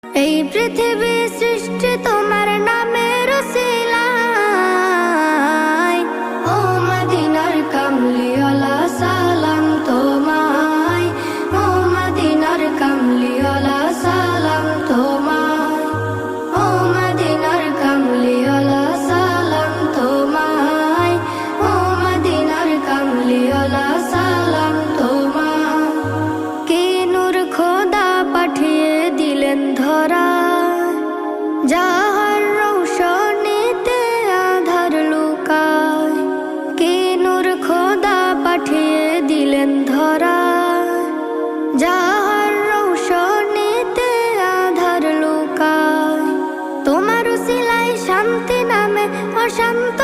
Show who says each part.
Speaker 1: এই পৃথিবী সৃষ্টি তোমার নামের উসিলায়, ও মদিনার কামলিওয়ালা সালাম তোমায়, ও মদিনার কামলিওয়ালা সালাম তোমায়, ও মদিনার কামলিওয়ালা সালাম তোমায়, ও মদিনার কামলিওয়ালা সালাম তোমায়। কে নূর খোদা পাঠিয়ে দিলেন ধরায়, যাহার রৌশনীতে আধার লুকায়। কে নূর খোদা পাঠিয়ে দিলেন ধরায়, যাহার রৌশনীতে আধার লুকায়। তোমার উসিলায় শান্তি নামে অশান্ত